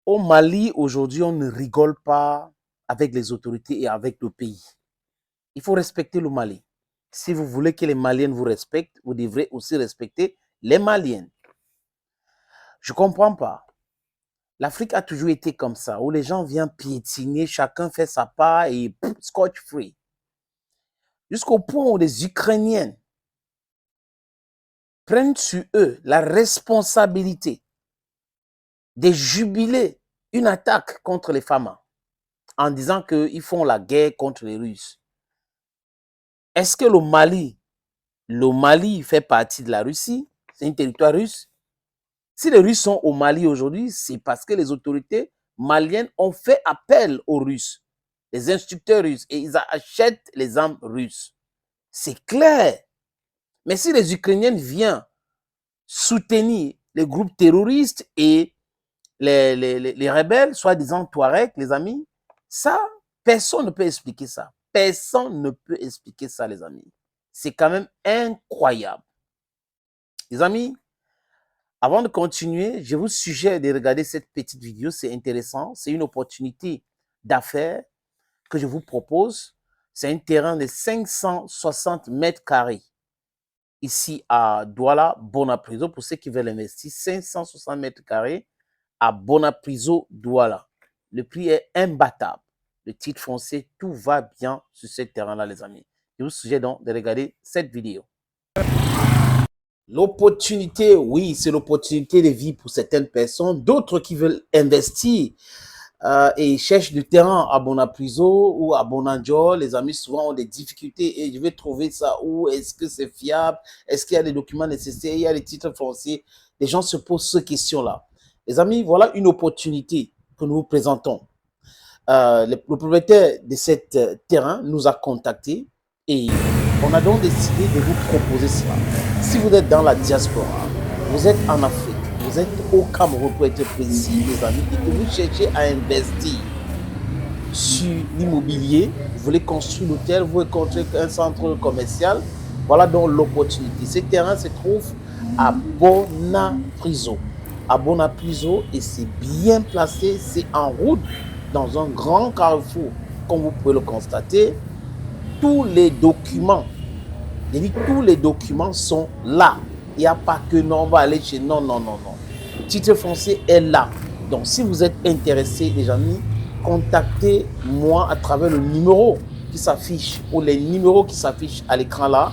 Au Mali, aujourd'hui, on ne rigole pas avec les autorités et avec le pays. Il faut respecter le Mali. Si vous voulez que les Maliens vous respectent, vous devrez aussi respecter les Maliens. Je ne comprends pas. L'Afrique a toujours été comme ça, où les gens viennent piétiner, chacun fait sa part et scotch free. Jusqu'au point où les Ukrainiens prennent sur eux la responsabilité de jubiler une attaque contre les femmes en disant qu'ils font la guerre contre les Russes. Est-ce que le Mali fait partie de la Russie? C'est un territoire russe. Si les Russes sont au Mali aujourd'hui, c'est parce que les autorités maliennes ont fait appel aux Russes, les instructeurs russes, et ils achètent les armes russes. C'est clair. Mais si les Ukrainiens viennent soutenir les groupes terroristes et les rebelles, soi-disant Touareg, les amis, ça, personne ne peut expliquer ça. Personne ne peut expliquer ça, les amis. C'est quand même incroyable. Les amis, avant de continuer, je vous suggère de regarder cette petite vidéo. C'est intéressant. C'est une opportunité d'affaires que je vous propose. C'est un terrain de 560 mètres carrés. Ici à Douala, Bonapriso, pour ceux qui veulent investir, 560 mètres carrés à Bonapriso, Douala. Le prix est imbattable. Le titre foncier, tout va bien sur ce terrain-là, les amis. Je vous suggère donc de regarder cette vidéo. L'opportunité, oui, c'est l'opportunité de vie pour certaines personnes. D'autres qui veulent investir et cherchent du terrain à Bonapriso ou à Bonanjo. Les amis souvent ont des difficultés et je vais trouver ça où, est-ce que c'est fiable, est-ce qu'il y a les documents nécessaires, il y a les titres fonciers. Les gens se posent ces questions-là. Les amis, voilà une opportunité que nous vous présentons. Le propriétaire de cet terrain nous a contactés et on a donc décidé de vous proposer cela. Si vous êtes dans la diaspora, vous êtes en Afrique, vous êtes au Cameroun pour être précis, les amis, et que vous cherchez à investir sur l'immobilier, vous voulez construire l'hôtel, vous voulez construire un centre commercial, voilà donc l'opportunité. Ce terrain se trouve à Bonapriso. À Bonapriso, et c'est bien placé, c'est en route dans un grand carrefour, comme vous pouvez le constater. Tous les documents, je dis tous les documents sont là. Il n'y a pas que non, on va aller chez non, non, non, non. Le titre foncier est là. Donc, si vous êtes intéressés, les amis, contactez-moi à travers le numéro qui s'affiche ou les numéros qui s'affichent à l'écran là.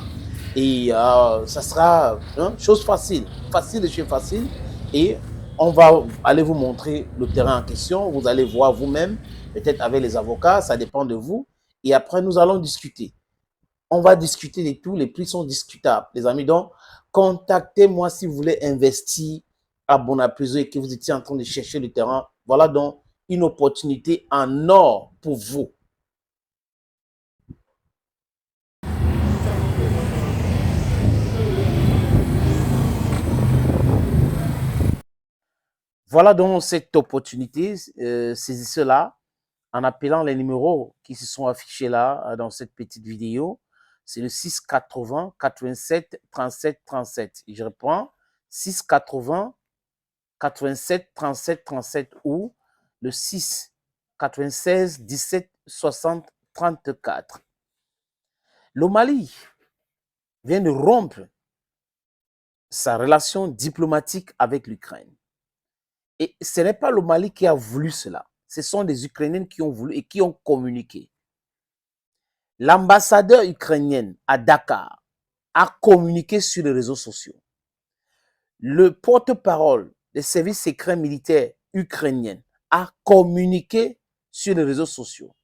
Et ça sera chose facile, facile de chez facile. Et on va aller vous montrer le terrain en question. Vous allez voir vous-même, peut-être avec les avocats, ça dépend de vous. Et après, nous allons discuter. On va discuter de tout, les prix sont discutables, les amis. Donc, contactez-moi si vous voulez investir à Bonapriso et que vous étiez en train de chercher le terrain. Voilà donc une opportunité en or pour vous. Voilà donc cette opportunité, saisissez-la en appelant les numéros qui se sont affichés là dans cette petite vidéo. C'est le 680 87 37 37. Je reprends, 680 87 37 37 ou le 6 96 17 60 34. Le Mali vient de rompre sa relation diplomatique avec l'Ukraine. Et ce n'est pas le Mali qui a voulu cela. Ce sont des Ukrainiens qui ont voulu et qui ont communiqué. L'ambassadeur ukrainien à Dakar a communiqué sur les réseaux sociaux. Le porte-parole des services secrets militaires ukrainiens a communiqué sur les réseaux sociaux.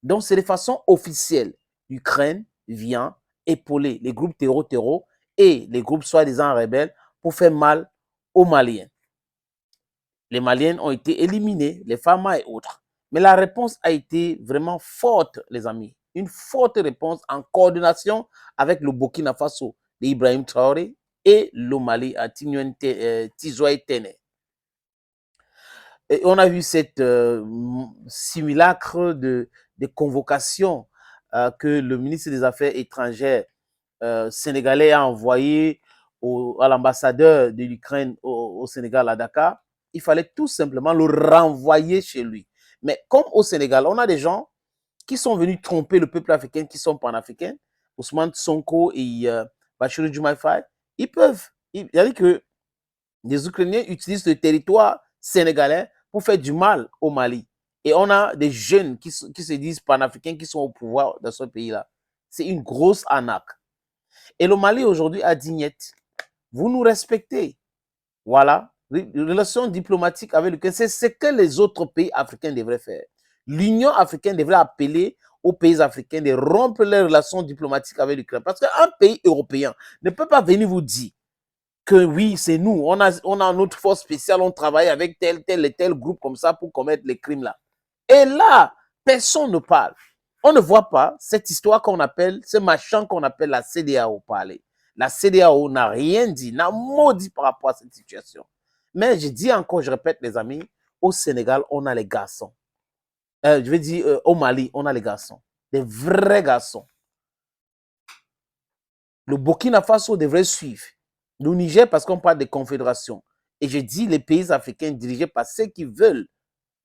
Donc, c'est de façon officielle. L'Ukraine vient épauler les groupes terreau et les groupes soi-disant rebelles pour faire mal aux Maliens. Les Maliens ont été éliminés, les Farma et autres. Mais la réponse a été vraiment forte, les amis. Une forte réponse en coordination avec le Burkina Faso d'Ibrahim Traoré et le Mali à Tizoy Tene. Et on a vu cette simulacre de convocation que le ministre des Affaires étrangères sénégalais a envoyé à l'ambassadeur de l'Ukraine au Sénégal à Dakar. il fallait tout simplement le renvoyer chez lui. Mais comme au Sénégal, on a des gens qui sont venus tromper le peuple africain, qui sont panafricains, Ousmane Sonko et Bachirou Diomaye Faye, ils peuvent. C'est-à-dire que les Ukrainiens utilisent le territoire sénégalais pour faire du mal au Mali. Et on a des jeunes qui se disent panafricains qui sont au pouvoir dans ce pays-là. C'est une grosse arnaque. Et le Mali aujourd'hui a dit niet. Vous nous respectez. Voilà. Relations diplomatiques avec l'Ukraine, c'est ce que les autres pays africains devraient faire. L'Union africaine devrait appeler aux pays africains de rompre leurs relations diplomatiques avec l'Ukraine. Parce qu'un pays européen ne peut pas venir vous dire que oui, c'est nous, on a notre force spéciale, on travaille avec tel et tel groupe comme ça pour commettre les crimes là. Et là, personne ne parle. On ne voit pas cette histoire qu'on appelle, ce machin qu'on appelle la CEDEAO parler. La CEDEAO n'a rien dit, n'a maudit par rapport à cette situation. Mais je dis encore, je répète les amis, au Sénégal, on a les garçons. Je veux dire, au Mali, on a les garçons. Des vrais garçons. Le Burkina Faso devrait suivre. Le Niger, parce qu'on parle de confédération. Et je dis, les pays africains dirigés par ceux qui veulent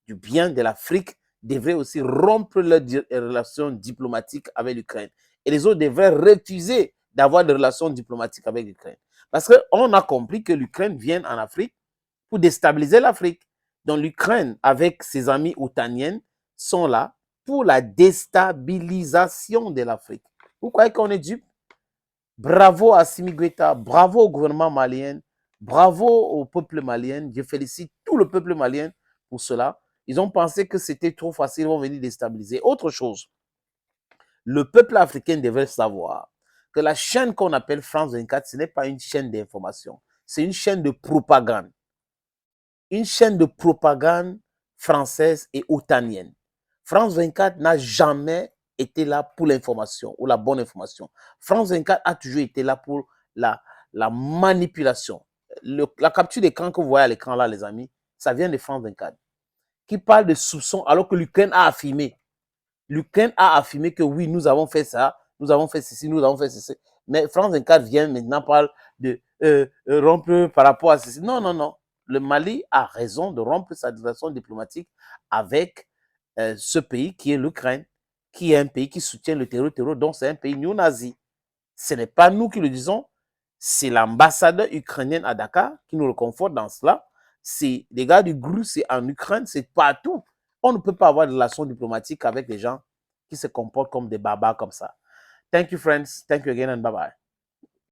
du bien de l'Afrique devraient aussi rompre leurs relations diplomatiques avec l'Ukraine. Et les autres devraient refuser d'avoir des relations diplomatiques avec l'Ukraine. Parce qu'on a compris que l'Ukraine vient en Afrique pour déstabiliser l'Afrique. Donc l'Ukraine, avec ses amis outaniennes, sont là pour la déstabilisation de l'Afrique. Vous croyez qu'on est dupe? Bravo à Assimi Goïta, bravo au gouvernement malien, bravo au peuple malien. Je félicite tout le peuple malien pour cela. Ils ont pensé que c'était trop facile, ils vont venir déstabiliser. Autre chose, le peuple africain devrait savoir que la chaîne qu'on appelle France 24, ce n'est pas une chaîne d'information, c'est une chaîne de propagande. Une chaîne de propagande française et otanienne. France 24 n'a jamais été là pour l'information ou la bonne information. France 24 a toujours été là pour la manipulation. La capture d'écran que vous voyez à l'écran là, les amis, ça vient de France 24, qui parle de soupçons alors que l'Ukraine a affirmé. L'Ukraine a affirmé que oui, nous avons fait ça, nous avons fait ceci, nous avons fait ceci. Mais France 24 vient maintenant parle de rompre par rapport à ceci. Non, non, non. Le Mali a raison de rompre sa relation diplomatique avec ce pays qui est l'Ukraine, qui est un pays qui soutient le terror, donc c'est un pays néo-nazi. Ce n'est pas nous qui le disons, c'est l'ambassadeur ukrainien à Dakar qui nous le conforte dans cela. C'est les gars du GRU, c'est en Ukraine, c'est partout. On ne peut pas avoir de relations diplomatiques avec des gens qui se comportent comme des barbares comme ça. Thank you, friends. Thank you again and bye-bye.